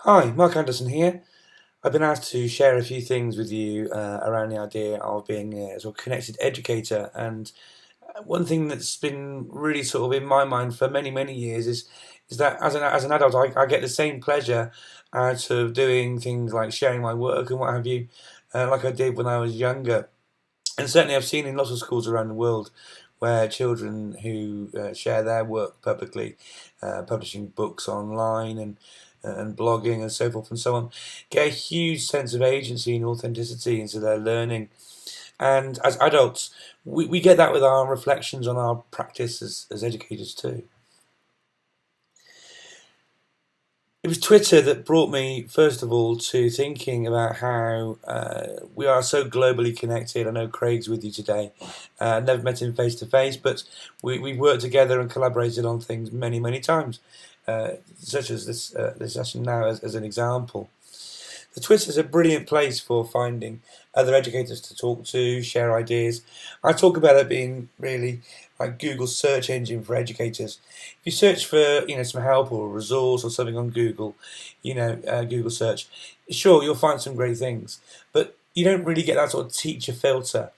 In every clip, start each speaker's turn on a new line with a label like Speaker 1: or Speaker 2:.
Speaker 1: Hi, Mark Anderson here. I've been asked to share a few things with you around the idea of being a sort of connected educator. And one thing that's been really sort of in my mind for many, many years is that as an adult, I get the same pleasure out of doing things like sharing my work and what have you, like I did when I was younger. And certainly, I've seen in lots of schools around the world where children who share their work publicly, publishing books online and blogging and so forth and so on, get a huge sense of agency and authenticity into their learning. And as adults, we get that with our reflections on our practice as educators too. It was Twitter that brought me, first of all, to thinking about how we are so globally connected. I know Craig's with you today. Never met him face to face, but we've worked together and collaborated on things many, many times, such as this session now as an example. The Twitter is a brilliant place for finding other educators to talk to, share ideas. I talk about it being really like Google's search engine for educators. If you search for some help or a resource or something on Google, Google search, sure you'll find some great things, but you don't really get that sort of teacher filter.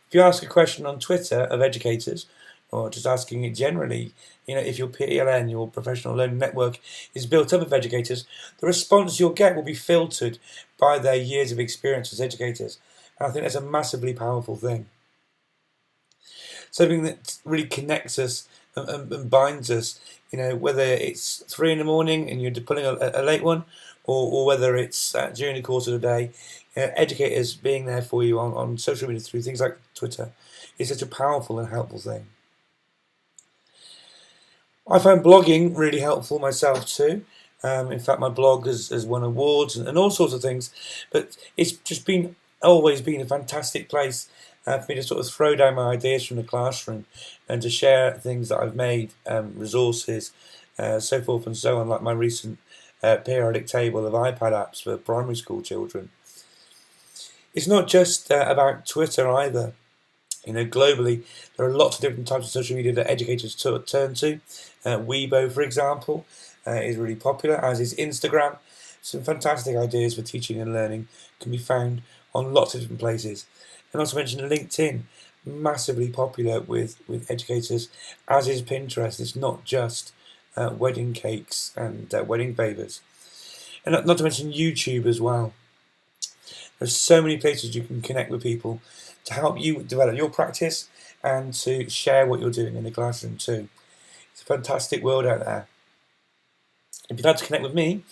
Speaker 1: If you ask a question on Twitter of educators, or just asking it generally, if your PLN, your professional learning network, is built up of educators, the response you'll get will be filtered by their years of experience as educators. And I think that's a massively powerful thing. Something that really connects us and binds us, whether it's 3 in the morning and you're pulling a late one, or whether it's during the course of the day, educators being there for you on social media through things like Twitter is such a powerful and helpful thing. I find blogging really helpful myself too. In fact, my blog has won awards and all sorts of things, but it's just always been a fantastic place for me to sort of throw down my ideas from the classroom and to share things that I've made, resources, so forth and so on, like my recent periodic table of iPad apps for primary school children. It's not just about Twitter either. Globally, there are lots of different types of social media that educators turn to. Weibo, for example, is really popular, as is Instagram. Some fantastic ideas for teaching and learning can be found on lots of different places. And not to mention LinkedIn, massively popular with educators, as is Pinterest. It's not just wedding cakes and wedding favours. And not to mention YouTube as well. There's so many places you can connect with people to help you develop your practice and to share what you're doing in the classroom too. It's a fantastic world out there. If you'd like to connect with me,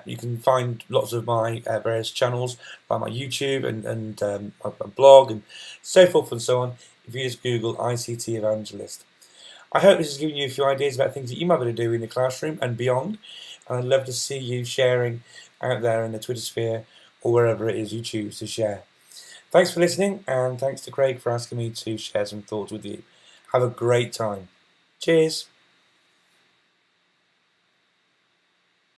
Speaker 1: you can find lots of my various channels by my YouTube and my blog and so forth and so on if you just Google ICT Evangelist. I hope this has given you a few ideas about things that you might be able to do in the classroom and beyond. And I'd love to see you sharing out there in the Twitter sphere or wherever it is you choose to share. Thanks for listening, and thanks to Craig for asking me to share some thoughts with you. Have a great time. Cheers.